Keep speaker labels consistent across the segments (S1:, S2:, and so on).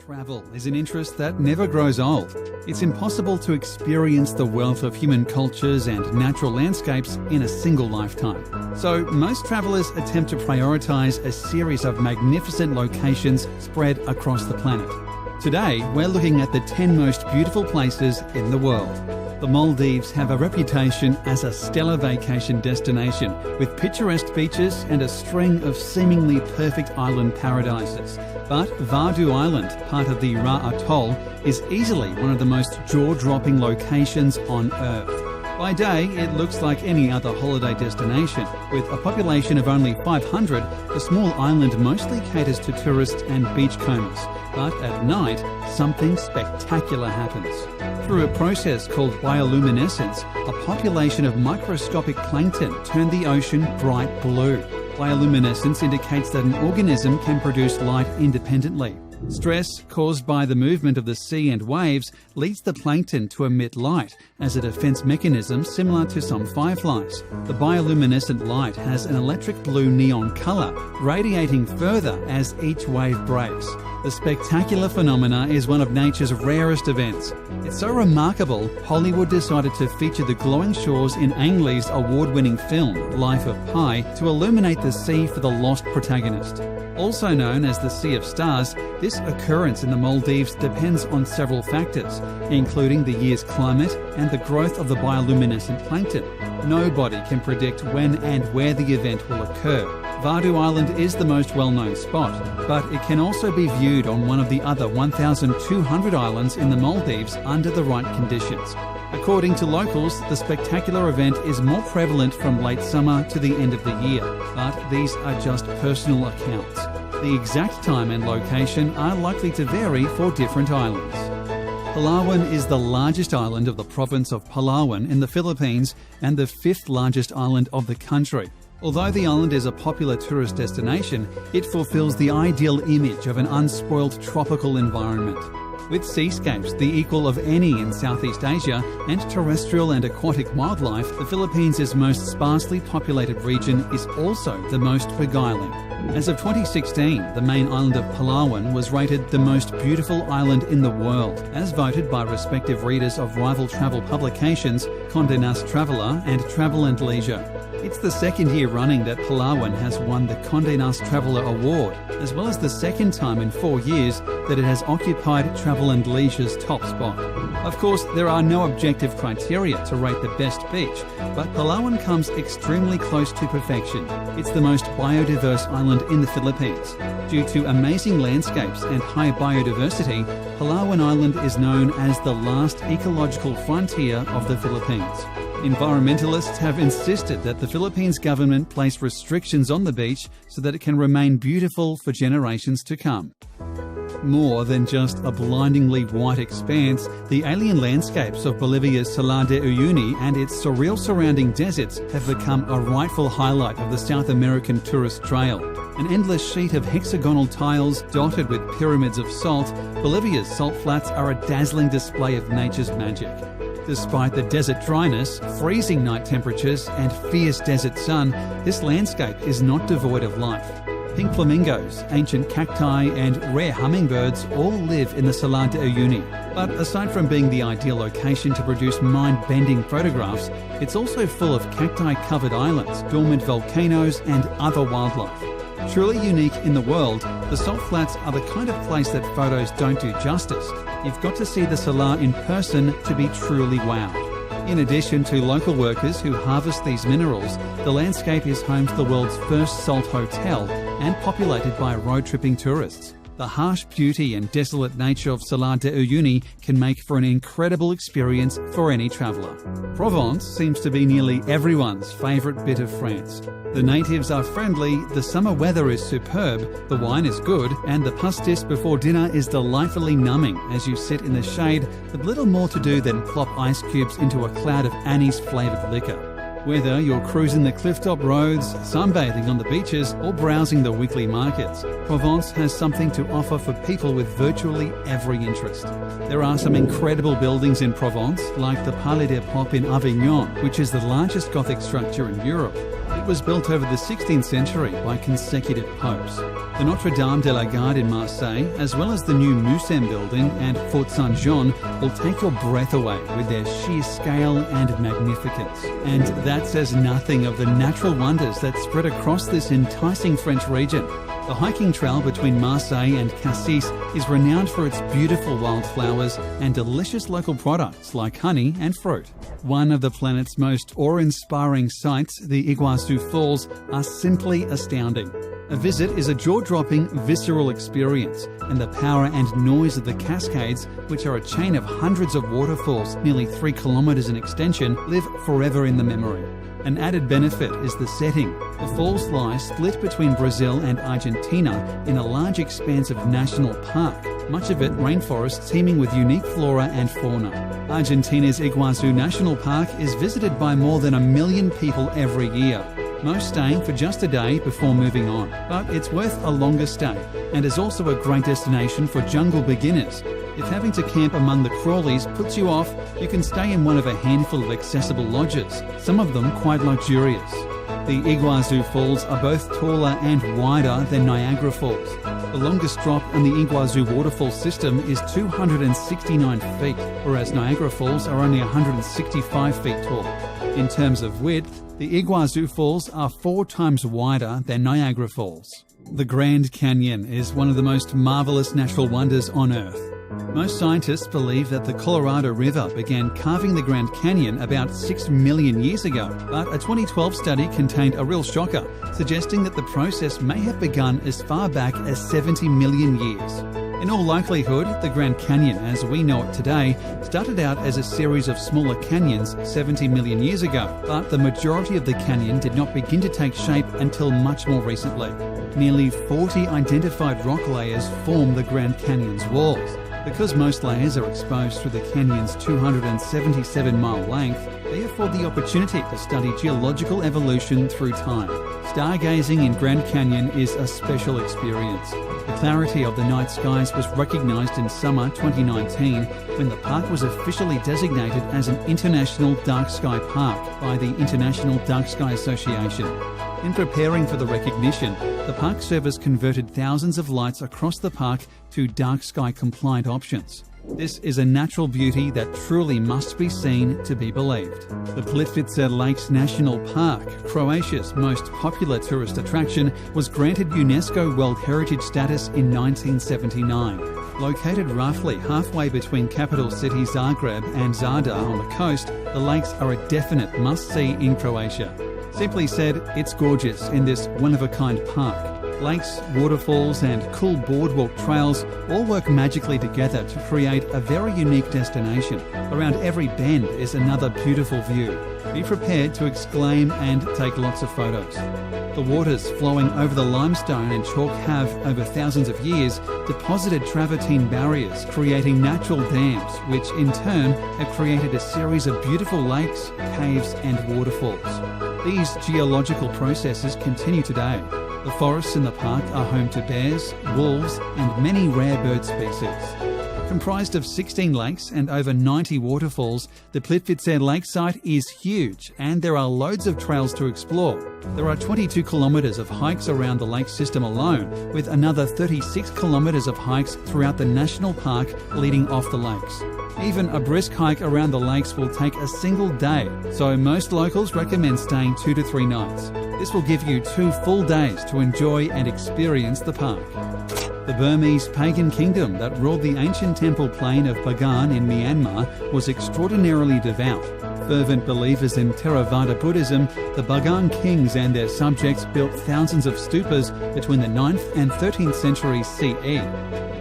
S1: Travel is an interest that never grows old. It's impossible to experience the wealth of human cultures and natural landscapes in a single lifetime. So most travellers attempt to prioritise a series of magnificent locations spread across the planet. Today, we're looking at the 10 most beautiful places in the world. The Maldives have a reputation as a stellar vacation destination with picturesque beaches and a string of seemingly perfect island paradises. But Vaadhoo Island, part of the Ra Atoll, is easily one of the most jaw-dropping locations on Earth. By day, it looks like any other holiday destination. With a population of only 500, the small island mostly caters to tourists and beachcombers. But at night, something spectacular happens. Through a process called bioluminescence, a population of microscopic plankton turn the ocean bright blue. Bioluminescence indicates that an organism can produce light independently. Stress caused by the movement of the sea and waves leads the plankton to emit light as a defense mechanism similar to some fireflies. The bioluminescent light has an electric blue neon color, radiating further as each wave breaks. The spectacular phenomena is one of nature's rarest events. It's so remarkable, Hollywood decided to feature the glowing shores in Ang Lee's award-winning film, Life of Pi, to illuminate the sea for the lost protagonist. Also known as the Sea of Stars, this occurrence in the Maldives depends on several factors, including the year's climate and the growth of the bioluminescent plankton. Nobody can predict when and where the event will occur. Vaadhoo Island is the most well-known spot, but it can also be viewed on one of the other 1,200 islands in the Maldives under the right conditions. According to locals, the spectacular event is more prevalent from late summer to the end of the year, but these are just personal accounts. The exact time and location are likely to vary for different islands. Palawan is the largest island of the province of Palawan in the Philippines and the 5th largest island of the country. Although the island is a popular tourist destination, it fulfills the ideal image of an unspoiled tropical environment. With seascapes the equal of any in Southeast Asia and terrestrial and aquatic wildlife, the Philippines' most sparsely populated region is also the most beguiling. As of 2016, the main island of Palawan was rated the most beautiful island in the world, as voted by respective readers of rival travel publications Condé Nast Traveller and Travel and Leisure. It's the second year running that Palawan has won the Condé Nast Traveller Award, as well as the second time in 4 years that it has occupied Travel and Leisure's top spot. Of course, there are no objective criteria to rate the best beach, but Palawan comes extremely close to perfection. It's the most biodiverse island in the Philippines. Due to amazing landscapes and high biodiversity, Palawan Island is known as the last ecological frontier of the Philippines. Environmentalists have insisted that the Philippines government place restrictions on the beach so that it can remain beautiful for generations to come. More than just a blindingly white expanse, the alien landscapes of Bolivia's Salar de Uyuni and its surreal surrounding deserts have become a rightful highlight of the South American tourist trail. An endless sheet of hexagonal tiles dotted with pyramids of salt, Bolivia's salt flats are a dazzling display of nature's magic. Despite the desert dryness, freezing night temperatures, and fierce desert sun, this landscape is not devoid of life. Pink flamingos, ancient cacti, and rare hummingbirds all live in the Salar de Uyuni. But aside from being the ideal location to produce mind-bending photographs, it's also full of cacti-covered islands, dormant volcanoes, and other wildlife. Truly unique in the world, the salt flats are the kind of place that photos don't do justice. You've got to see the Salar in person to be truly wowed. In addition to local workers who harvest these minerals, the landscape is home to the world's first salt hotel and populated by road-tripping tourists. The harsh beauty and desolate nature of Salar de Uyuni can make for an incredible experience for any traveller. Provence seems to be nearly everyone's favourite bit of France. The natives are friendly, the summer weather is superb, the wine is good, and the pastis before dinner is delightfully numbing as you sit in the shade with little more to do than plop ice cubes into a cloud of anise-flavoured liquor. Whether you're cruising the clifftop roads, sunbathing on the beaches, or browsing the weekly markets, Provence has something to offer for people with virtually every interest. There are some incredible buildings in Provence, like the Palais des Papes in Avignon, which is the largest Gothic structure in Europe. It was built over the 16th century by consecutive popes. The Notre Dame de la Garde in Marseille, as well as the new Mucem building and Fort Saint-Jean, will take your breath away with their sheer scale and magnificence. And that says nothing of the natural wonders that spread across this enticing French region. The hiking trail between Marseille and Cassis is renowned for its beautiful wildflowers and delicious local products like honey and fruit. One of the planet's most awe-inspiring sights, the Iguazu Falls, are simply astounding. A visit is a jaw-dropping, visceral experience, and the power and noise of the cascades, which are a chain of hundreds of waterfalls nearly 3 kilometres in extension, live forever in the memory. An added benefit is the setting. The falls lie split between Brazil and Argentina in a large expanse of national park, much of it rainforest teeming with unique flora and fauna. Argentina's Iguazu National Park is visited by more than 1 million people every year, most staying for just a day before moving on. But it's worth a longer stay and is also a great destination for jungle beginners. If having to camp among the crawlies puts you off, you can stay in one of a handful of accessible lodges, some of them quite luxurious. The Iguazu Falls are both taller and wider than Niagara Falls. The longest drop in the Iguazu waterfall system is 269 feet, whereas Niagara Falls are only 165 feet tall. In terms of width, the Iguazu Falls are 4 times wider than Niagara Falls. The Grand Canyon is one of the most marvelous natural wonders on Earth. Most scientists believe that the Colorado River began carving the Grand Canyon about 6 million years ago, but a 2012 study contained a real shocker, suggesting that the process may have begun as far back as 70 million years. In all likelihood, the Grand Canyon, as we know it today, started out as a series of smaller canyons 70 million years ago, but the majority of the canyon did not begin to take shape until much more recently. Nearly 40 identified rock layers form the Grand Canyon's walls. Because most layers are exposed through the canyon's 277-mile length, they afford the opportunity to study geological evolution through time. Stargazing in Grand Canyon is a special experience. The clarity of the night skies was recognised in summer 2019 when the park was officially designated as an International Dark Sky Park by the International Dark Sky Association. In preparing for the recognition, the Park Service converted thousands of lights across the park to dark sky compliant options. This is a natural beauty that truly must be seen to be believed. The Plitvice Lakes National Park, Croatia's most popular tourist attraction, was granted UNESCO World Heritage status in 1979. Located roughly halfway between capital city Zagreb and Zadar on the coast, the lakes are a definite must-see in Croatia. Simply said, it's gorgeous in this one-of-a-kind park. Lakes, waterfalls and cool boardwalk trails all work magically together to create a very unique destination. Around every bend is another beautiful view. Be prepared to exclaim and take lots of photos. The waters flowing over the limestone and chalk have, over thousands of years, deposited travertine barriers, creating natural dams, which in turn have created a series of beautiful lakes, caves and waterfalls. These geological processes continue today. The forests in the park are home to bears, wolves and many rare bird species. Comprised of 16 lakes and over 90 waterfalls, the Plitvice lake site is huge and there are loads of trails to explore. There are 22 kilometres of hikes around the lake system alone, with another 36 kilometres of hikes throughout the national park leading off the lakes. Even a brisk hike around the lakes will take a single day, so most locals recommend staying 2 to 3 nights. This will give you 2 full days to enjoy and experience the park. The Burmese pagan kingdom that ruled the ancient temple plain of Bagan in Myanmar was extraordinarily devout. Fervent believers in Theravada Buddhism, the Bagan kings and their subjects built thousands of stupas between the 9th and 13th centuries CE.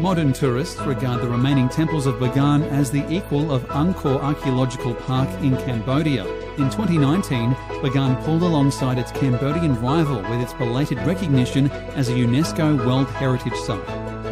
S1: Modern tourists regard the remaining temples of Bagan as the equal of Angkor Archaeological Park in Cambodia. In 2019, Bagan pulled alongside its Cambodian rival with its belated recognition as a UNESCO World Heritage Site.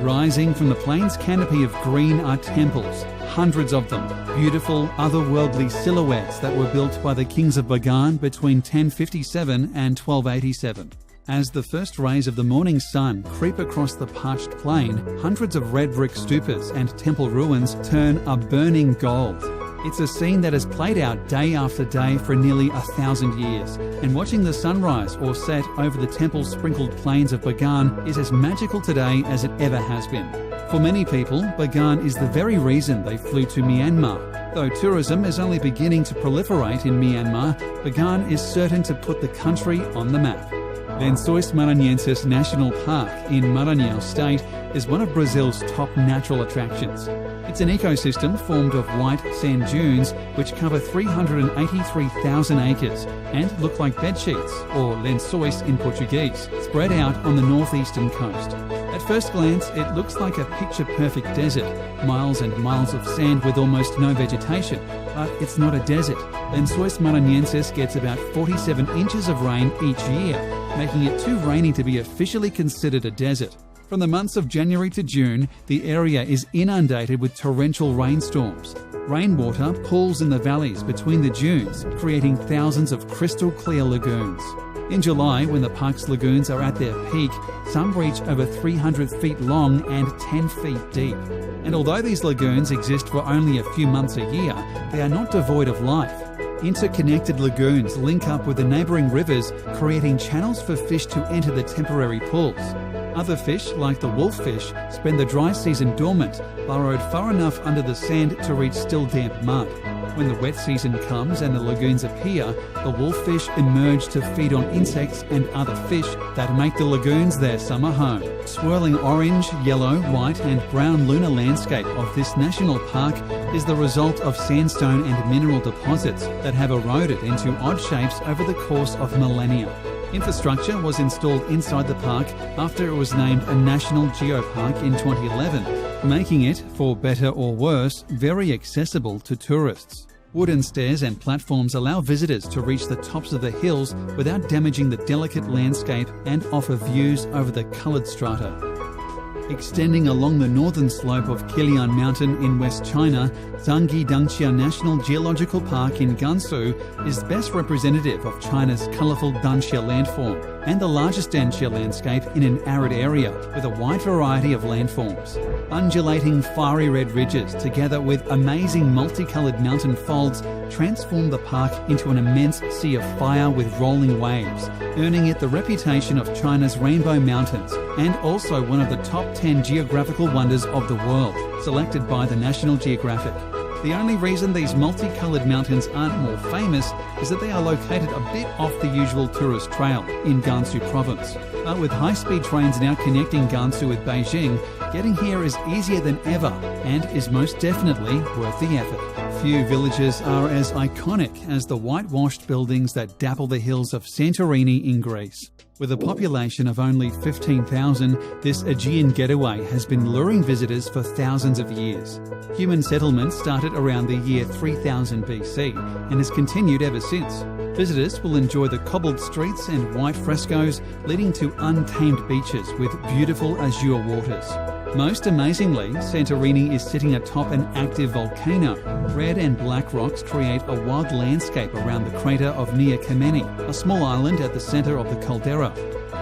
S1: Rising from the plain's canopy of green are temples, hundreds of them, beautiful, otherworldly silhouettes that were built by the kings of Bagan between 1057 and 1287. As the first rays of the morning sun creep across the parched plain, hundreds of red brick stupas and temple ruins turn a burning gold. It's a scene that has played out day after day for nearly 1,000 years, and watching the sunrise or set over the temple-sprinkled plains of Bagan is as magical today as it ever has been. For many people, Bagan is the very reason they flew to Myanmar. Though tourism is only beginning to proliferate in Myanmar, Bagan is certain to put the country on the map. Lencois maranhenses National Park in Maranhão State is one of Brazil's top natural attractions. It's an ecosystem formed of white sand dunes which cover 383,000 acres and look like bedsheets, or lençóis in Portuguese, spread out on the northeastern coast. At first glance, it looks like a picture-perfect desert, miles and miles of sand with almost no vegetation. But it's not a desert. Lencois maranhenses gets about 47 inches of rain each year, making it too rainy to be officially considered a desert. From the months of January to June, the area is inundated with torrential rainstorms. Rainwater pools in the valleys between the dunes, creating thousands of crystal-clear lagoons. In July, when the park's lagoons are at their peak, some reach over 300 feet long and 10 feet deep. And although these lagoons exist for only a few months a year, they are not devoid of life. Interconnected lagoons link up with the neighbouring rivers, creating channels for fish to enter the temporary pools. Other fish, like the wolffish, spend the dry season dormant, burrowed far enough under the sand to reach still damp mud. When the wet season comes and the lagoons appear, the wolffish emerge to feed on insects and other fish that make the lagoons their summer home. Swirling orange, yellow, white and brown lunar landscape of this national park is the result of sandstone and mineral deposits that have eroded into odd shapes over the course of millennia. Infrastructure was installed inside the park after it was named a National Geopark in 2011, making it, for better or worse, very accessible to tourists. Wooden stairs and platforms allow visitors to reach the tops of the hills without damaging the delicate landscape and offer views over the coloured strata. Extending along the northern slope of Qilian Mountain in West China, Zhangye Danxia National Geological Park in Gansu is best representative of China's colourful Danxia landform and the largest Danxia landscape in an arid area with a wide variety of landforms. Undulating fiery red ridges together with amazing multicoloured mountain folds transform the park into an immense sea of fire with rolling waves, earning it the reputation of China's Rainbow Mountains and also one of the top 10 geographical wonders of the world, selected by the National Geographic. The only reason these multicoloured mountains aren't more famous is that they are located a bit off the usual tourist trail in Gansu province. But with high-speed trains now connecting Gansu with Beijing, getting here is easier than ever and is most definitely worth the effort. Few villages are as iconic as the whitewashed buildings that dapple the hills of Santorini in Greece. With a population of only 15,000, this Aegean getaway has been luring visitors for thousands of years. Human settlement started around the year 3000 BC and has continued ever since. Visitors will enjoy the cobbled streets and white frescoes leading to untamed beaches with beautiful azure waters. Most amazingly, Santorini is sitting atop an active volcano. Red and black rocks create a wild landscape around the crater of Nea Kameni, a small island at the centre of the caldera.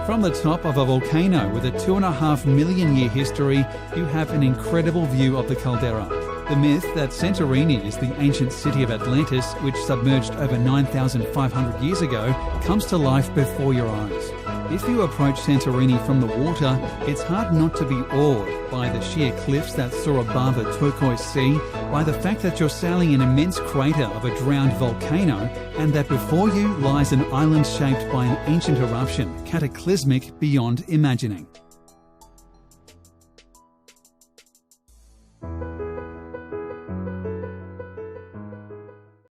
S1: From the top of a volcano with a 2.5 million year history, you have an incredible view of the caldera. The myth that Santorini is the ancient city of Atlantis, which submerged over 9,500 years ago, comes to life before your eyes. If you approach Santorini from the water, it's hard not to be awed by the sheer cliffs that soar above a turquoise sea, by the fact that you're sailing an immense crater of a drowned volcano, and that before you lies an island shaped by an ancient eruption, cataclysmic beyond imagining.